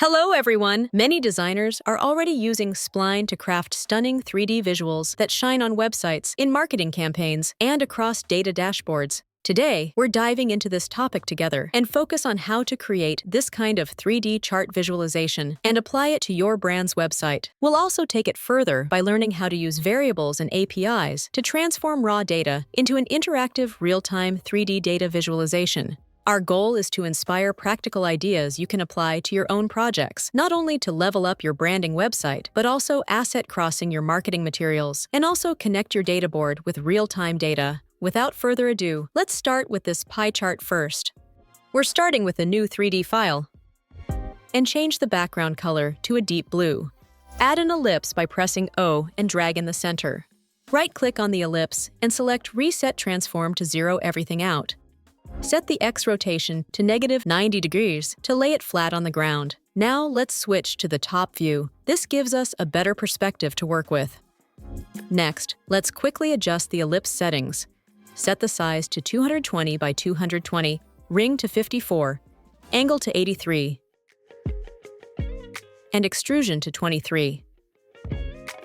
Hello, everyone! Many designers are already using Spline to craft stunning 3D visuals that shine on websites, in marketing campaigns, and across data dashboards. Today, we're diving into this topic together and focus on how to create this kind of 3D chart visualization and apply it to your brand's website. We'll also take it further by learning how to use variables and APIs to transform raw data into an interactive, real-time 3D data visualization. Our goal is to inspire practical ideas you can apply to your own projects, not only to level up your branding website, but also asset crossing your marketing materials, and also connect your data board with real-time data. Without further ado, let's start with this pie chart first. We're starting with a new 3D file. And change the background color to a deep blue. Add an ellipse by pressing O and drag in the center. Right-click on the ellipse and select Reset Transform to zero everything out. Set the X rotation to -90 degrees to lay it flat on the ground. Now let's switch to the top view. This gives us a better perspective to work with. Next, let's quickly adjust the ellipse settings. Set the size to 220 by 220, ring to 54, angle to 83, and extrusion to 23.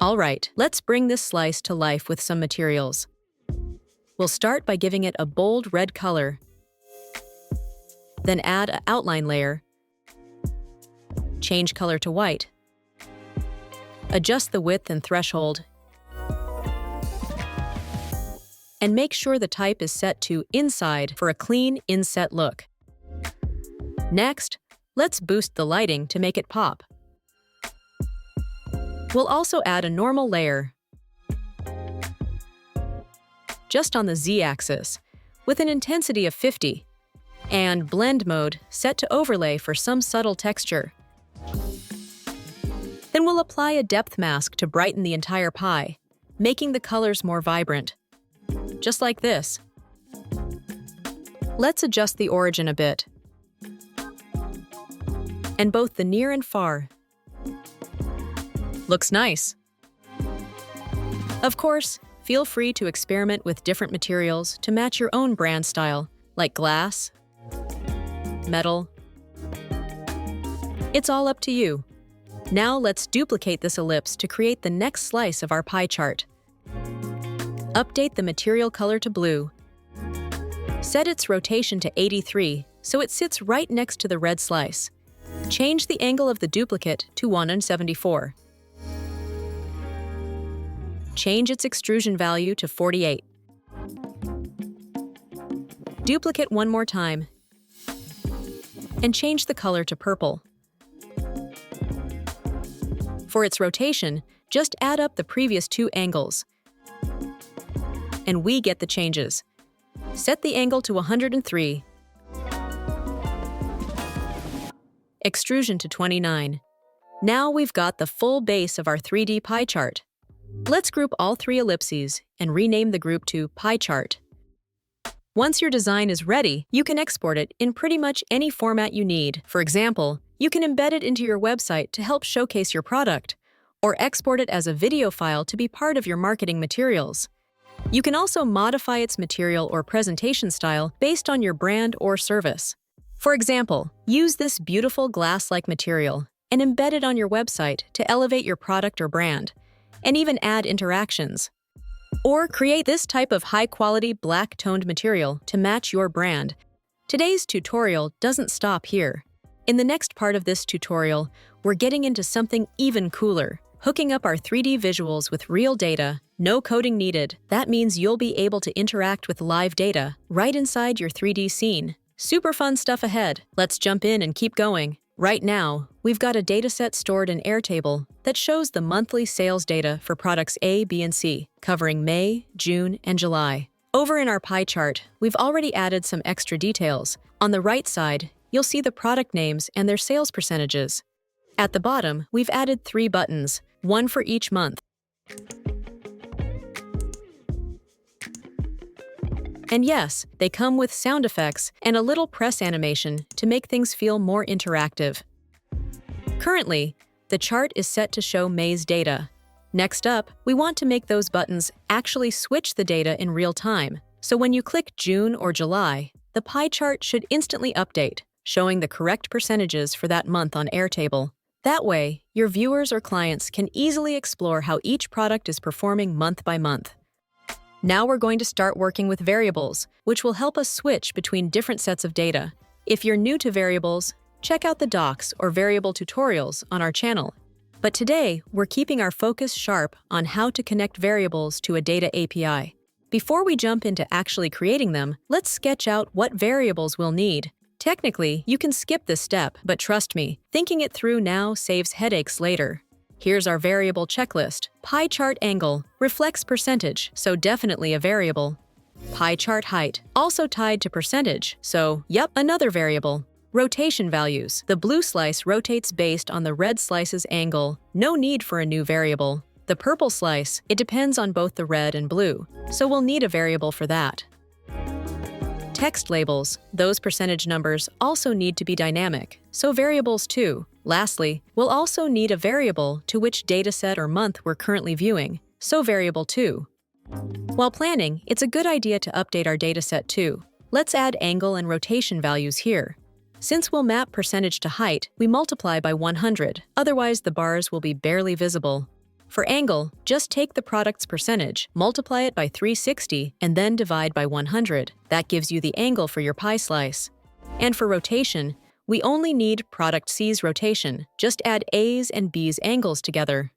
All right, let's bring this slice to life with some materials. We'll start by giving it a bold red color. Then add an outline layer. Change color to white. Adjust the width and threshold. And make sure the type is set to Inside for a clean, inset look. Next, let's boost the lighting to make it pop. We'll also add a normal layer, just on the Z-axis, with an intensity of 50. And blend mode set to overlay for some subtle texture. Then we'll apply a depth mask to brighten the entire pie, making the colors more vibrant. Just like this. Let's adjust the origin a bit. And both the near and far. Looks nice. Of course, feel free to experiment with different materials to match your own brand style, like glass, metal. It's all up to you. Now let's duplicate this ellipse to create the next slice of our pie chart. Update the material color to blue. Set its rotation to 83 so it sits right next to the red slice. Change the angle of the duplicate to 174. Change its extrusion value to 48. Duplicate one more time. And change the color to purple. For its rotation, just add up the previous two angles. And we get the changes. Set the angle to 103. Extrusion to 29. Now we've got the full base of our 3D pie chart. Let's group all three ellipses and rename the group to pie chart. Once your design is ready, you can export it in pretty much any format you need. For example, you can embed it into your website to help showcase your product, or export it as a video file to be part of your marketing materials. You can also modify its material or presentation style based on your brand or service. For example, use this beautiful glass-like material and embed it on your website to elevate your product or brand, and even add interactions. Or create this type of high-quality black-toned material to match your brand. Today's tutorial doesn't stop here. In the next part of this tutorial, we're getting into something even cooler, hooking up our 3D visuals with real data, no coding needed. That means you'll be able to interact with live data right inside your 3D scene. Super fun stuff ahead. Let's jump in and keep going. Right now, we've got a dataset stored in Airtable that shows the monthly sales data for products A, B, and C, covering May, June, and July. Over in our pie chart, we've already added some extra details. On the right side, you'll see the product names and their sales percentages. At the bottom, we've added 3 buttons, one for each month. And yes, they come with sound effects and a little press animation to make things feel more interactive. Currently, the chart is set to show May's data. Next up, we want to make those buttons actually switch the data in real time. So when you click June or July, the pie chart should instantly update, showing the correct percentages for that month on Airtable. That way, your viewers or clients can easily explore how each product is performing month by month. Now we're going to start working with variables, which will help us switch between different sets of data. If you're new to variables, check out the docs or variable tutorials on our channel. But today, we're keeping our focus sharp on how to connect variables to a data API. Before we jump into actually creating them, let's sketch out what variables we'll need. Technically, you can skip this step, but trust me, thinking it through now saves headaches later. Here's our variable checklist. Pie chart angle reflects percentage, so definitely a variable. Pie chart height, also tied to percentage, so yep, another variable. Rotation values. The blue slice rotates based on the red slice's angle. No need for a new variable. The purple slice, it depends on both the red and blue, so we'll need a variable for that. Text labels, those percentage numbers also need to be dynamic, so variables too. Lastly, we'll also need a variable to which dataset or month we're currently viewing, so variable too. While planning, it's a good idea to update our dataset too. Let's add angle and rotation values here. Since we'll map percentage to height, we multiply by 100, otherwise the bars will be barely visible. For angle, just take the product's percentage, multiply it by 360, and then divide by 100. That gives you the angle for your pie slice. And for rotation, we only need product C's rotation. Just add A's and B's angles together.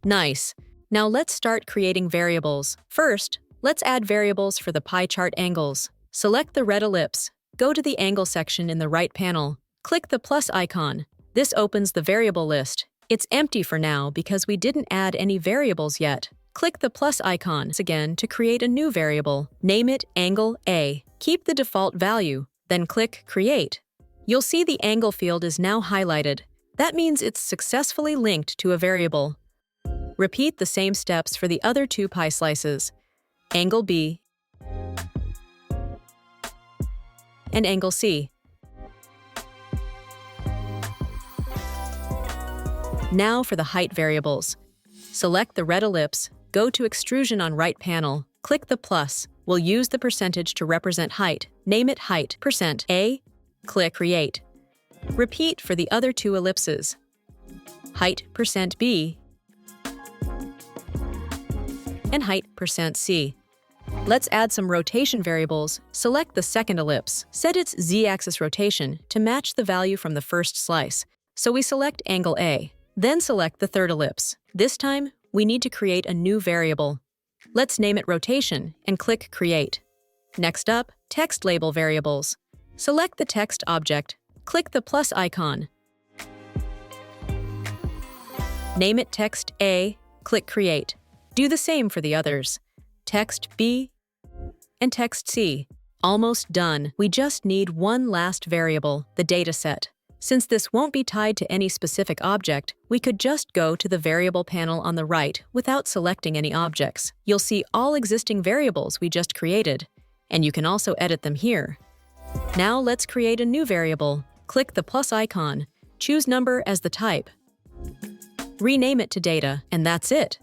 Nice. Now let's start creating variables. First, let's add variables for the pie chart angles. Select the red ellipse. Go to the angle section in the right panel. Click the plus icon. This opens the variable list. It's empty for now because we didn't add any variables yet. Click the plus icon again to create a new variable. Name it angle A. Keep the default value, then click Create. You'll see the angle field is now highlighted. That means it's successfully linked to a variable. Repeat the same steps for the other two pie slices, angle B and angle C. Now for the height variables. Select the red ellipse, go to Extrusion on right panel, click the plus. We'll use the percentage to represent height. Name it height %A, click Create. Repeat for the other two ellipses. Height %B and height %C. Let's add some rotation variables. Select the second ellipse. Set its z-axis rotation to match the value from the first slice. So we select angle A. Then select the third ellipse. This time, we need to create a new variable. Let's name it rotation and click Create. Next up, text label variables. Select the text object. Click the plus icon. Name it text A, click Create. Do the same for the others. Text B and text C. Almost done. We just need one last variable, the dataset. Since this won't be tied to any specific object, we could just go to the variable panel on the right without selecting any objects. You'll see all existing variables we just created, and you can also edit them here. Now let's create a new variable. Click the plus icon. Choose number as the type. Rename it to data, and that's it.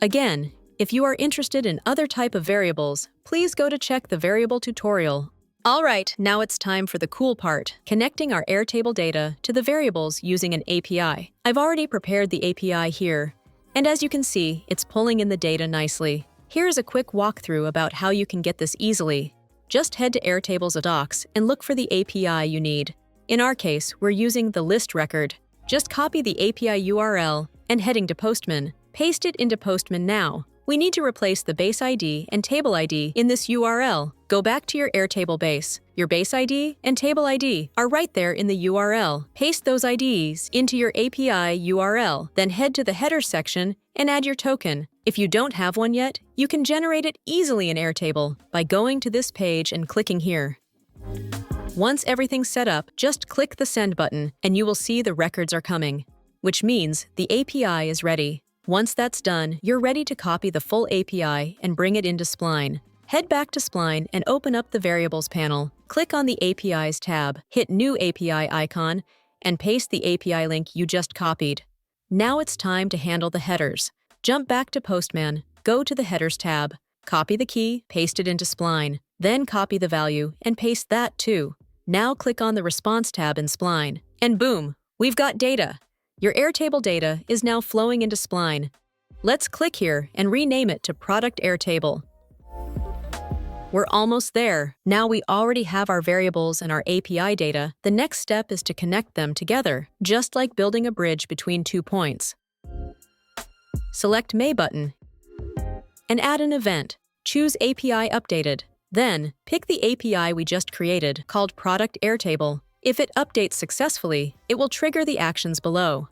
Again, if you are interested in other type of variables, please go to check the variable tutorial. All right, now it's time for the cool part, connecting our Airtable data to the variables using an API. I've already prepared the API here, and as you can see, it's pulling in the data nicely. Here's a quick walkthrough about how you can get this easily. Just head to Airtable's docs and look for the API you need. In our case, we're using the list record. Just copy the API URL and heading to Postman. Paste it into Postman now. We need to replace the base ID and table ID in this URL. Go back to your Airtable base. Your base ID and table ID are right there in the URL. Paste those IDs into your API URL, then head to the header section and add your token. If you don't have one yet, you can generate it easily in Airtable by going to this page and clicking here. Once everything's set up, just click the Send button and you will see the records are coming, which means the API is ready. Once that's done, you're ready to copy the full API and bring it into Spline. Head back to Spline and open up the Variables panel. Click on the APIs tab, hit New API icon, and paste the API link you just copied. Now it's time to handle the headers. Jump back to Postman, go to the Headers tab, copy the key, paste it into Spline, then copy the value and paste that too. Now click on the Response tab in Spline, and boom, we've got data. Your Airtable data is now flowing into Spline. Let's click here and rename it to Product Airtable. We're almost there. Now we already have our variables and our API data. The next step is to connect them together, just like building a bridge between 2 points. Select May button and add an event. Choose API Updated. Then, pick the API we just created, called Product Airtable. If it updates successfully, it will trigger the actions below.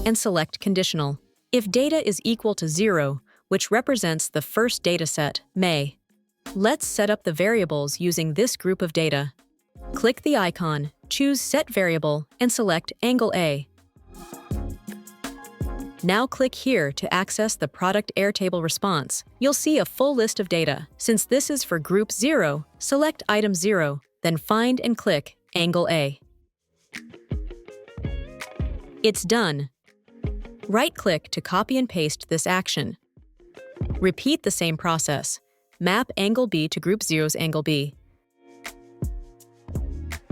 And select Conditional. If data is equal to 0, which represents the first dataset, May, let's set up the variables using this group of data. Click the icon, choose Set Variable, and select Angle A. Now click here to access the Product Airtable response. You'll see a full list of data. Since this is for Group 0, select Item 0, then find and click Angle A. It's done. Right-click to copy and paste this action. Repeat the same process. Map Angle B to Group 0's Angle B.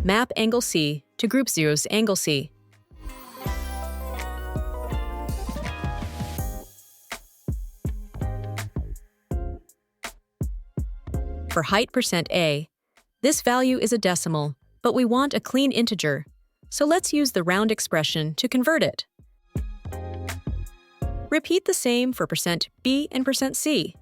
Map Angle C to Group 0's Angle C. For height %A, this value is a decimal, but we want a clean integer, so let's use the round expression to convert it. Repeat the same for %B and %C.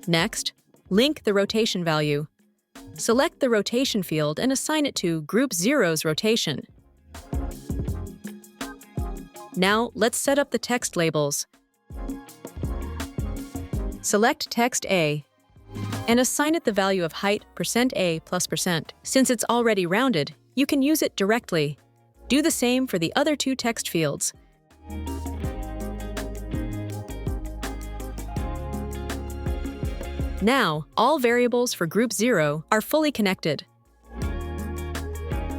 Next, link the rotation value. Select the rotation field and assign it to Group 0's rotation. Now, let's set up the text labels. Select Text A and assign it the value of height %A plus %. Since it's already rounded, you can use it directly. Do the same for the other 2 text fields. Now, all variables for Group 0 are fully connected.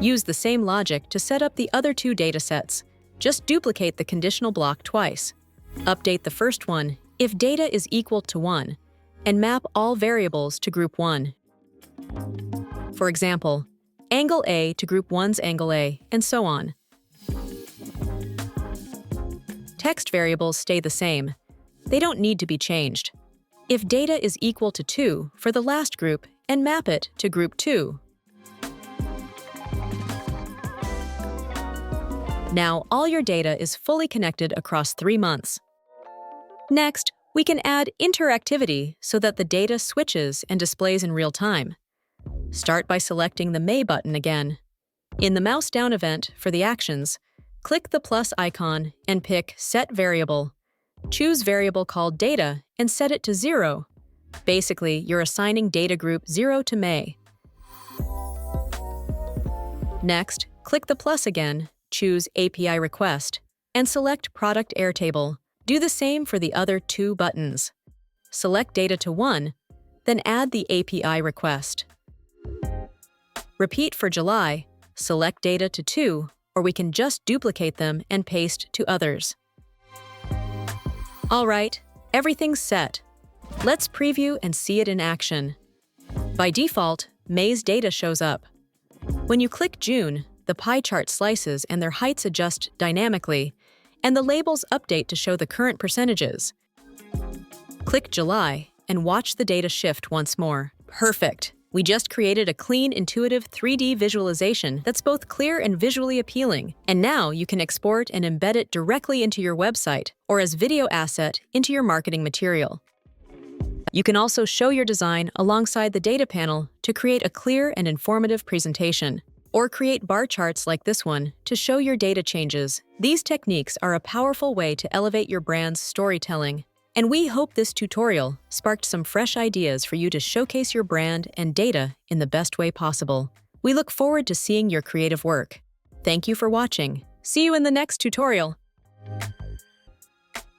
Use the same logic to set up the other 2 datasets. Just duplicate the conditional block twice. Update the first one if data is equal to 1, and map all variables to Group 1. For example, Angle A to Group 1's Angle A, and so on. Text variables stay the same. They don't need to be changed. If data is equal to 2 for the last group, and map it to Group 2. Now, all your data is fully connected across 3 months. Next, we can add interactivity so that the data switches and displays in real time. Start by selecting the May button again. In the mouse down event for the actions, click the plus icon and pick Set Variable. Choose variable called Data and set it to 0. Basically, you're assigning data group 0 to May. Next, click the plus again, choose API Request, and select Product Airtable. Do the same for the other 2 buttons. Select data to 1, then add the API request. Repeat for July, select data to 2, or we can just duplicate them and paste to others. All right, everything's set. Let's preview and see it in action. By default, May's data shows up. When you click June, the pie chart slices and their heights adjust dynamically, and the labels update to show the current percentages. Click July and watch the data shift once more. Perfect! We just created a clean, intuitive 3D visualization that's both clear and visually appealing. And now you can export and embed it directly into your website or as video asset into your marketing material. You can also show your design alongside the data panel to create a clear and informative presentation. Or create bar charts like this one to show your data changes. These techniques are a powerful way to elevate your brand's storytelling. And we hope this tutorial sparked some fresh ideas for you to showcase your brand and data in the best way possible. We look forward to seeing your creative work. Thank you for watching. See you in the next tutorial.